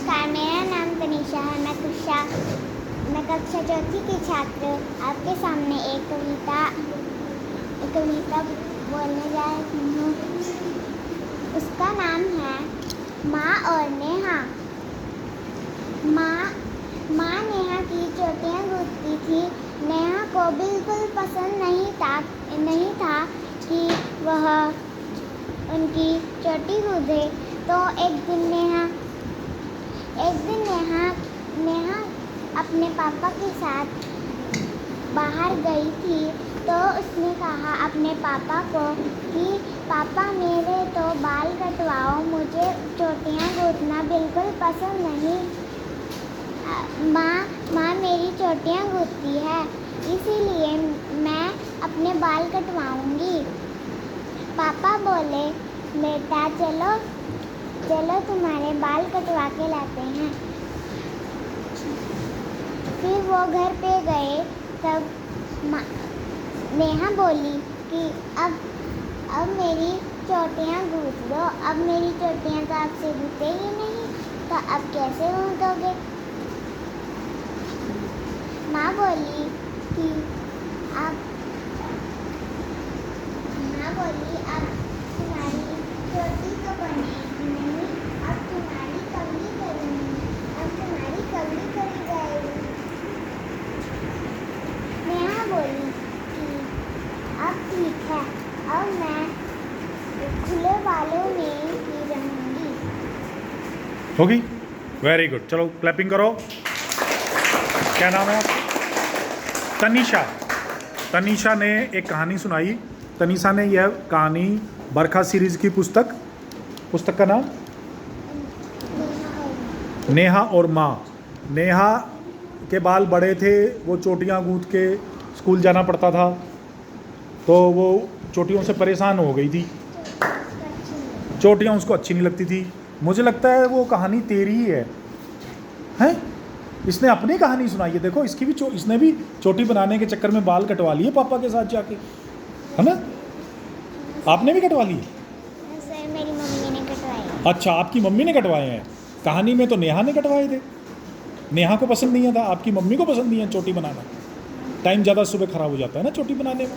नमस्कार, मेरा नाम तनीषा है। मैं कक्षा चौथी की छात्र आपके सामने एक कविता बोलने जा रही हूँ। उसका नाम है माँ और नेहा। माँ नेहा की चोटियाँ गूँथती थी। नेहा को बिल्कुल पसंद नहीं था कि वह उनकी चोटी गूँथे। तो एक दिन नेहा अपने पापा के साथ बाहर गई थी। तो उसने कहा अपने पापा को कि पापा मेरे तो बाल कटवाओ, मुझे चोटियाँ गूँथना बिल्कुल पसंद नहीं। माँ मेरी चोटियाँ गूँथती है, इसीलिए मैं अपने बाल कटवाऊँगी। पापा बोले बेटा चलो तुम्हारे बाल कटवा के लाते हैं। फिर वो घर पे गए। तब नेहा बोली कि अब मेरी चोटियाँ गूँथ दो। अब मेरी चोटियाँ तो आपसे गूँथेगी नहीं, तो अब कैसे गूँथोगे? माँ बोली अब तुम्हारी चोटी तो बनेगी नहीं, अब तुम्हारी कवली करूँगी, अब तुम्हारी कवली करी जाएगी। नेहा बोली कि अब ठीक है, अब मैं खुले बालों में ही रहूँगी। होगी? वेरी गुड, चलो क्लैपिंग करो। क्या नाम है आप? तनीषा। तनीषा ने एक कहानी सुनाई। तनीषा ने यह कहानी बरखा सीरीज की पुस्तक का नाम नेहा और माँ। नेहा के बाल बड़े थे, वो चोटियाँ गूँथ के स्कूल जाना पड़ता था, तो वो चोटियों से परेशान हो गई थी। चोटियाँ उसको अच्छी नहीं लगती थी। मुझे लगता है वो कहानी तेरी ही है, हैं? इसने अपनी कहानी सुनाई है। देखो इसकी भी इसने भी चोटी बनाने के चक्कर में बाल कटवा लिए पापा के साथ जाके, है ना? आपने भी कटवा लिए? सर मेरी मम्मी ने कटवाए। अच्छा, आपकी मम्मी ने कटवाए हैं। कहानी में तो नेहा ने कटवाए थे। नेहा को पसंद नहीं था, आपकी मम्मी को पसंद नहीं है चोटी बनाना। टाइम ज़्यादा सुबह ख़राब हो जाता है ना चोटी बनाने में,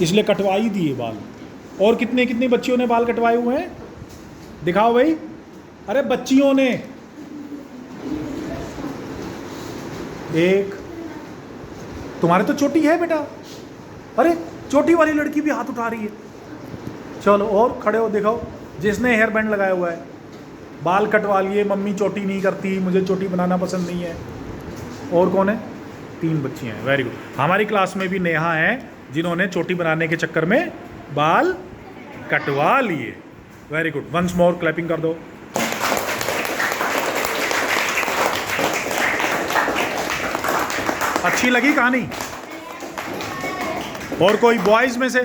इसलिए कटवा ही दिए बाल। और कितनी बच्चियों ने बाल कटवाए हुए हैं? दिखाओ भाई। अरे बच्चियों ने, एक तुम्हारे तो चोटी है बेटा। अरे चोटी वाली लड़की भी हाथ उठा रही है। चलो और खड़े हो, दिखाओ जिसने हेयर बैंड लगाया हुआ है। बाल कटवा लिए, मम्मी चोटी नहीं करती, मुझे चोटी बनाना पसंद नहीं है। और कौन है? 3 बच्चियाँ हैं। Very good. हमारी क्लास में भी नेहा हैं जिन्होंने चोटी बनाने के चक्कर में बाल कटवा लिए। Very good. Once more clapping कर दो। अच्छी लगी कहानी? और कोई बॉयज़ में से?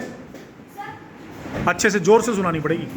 अच्छे से जोर से सुनानी पड़ेगी।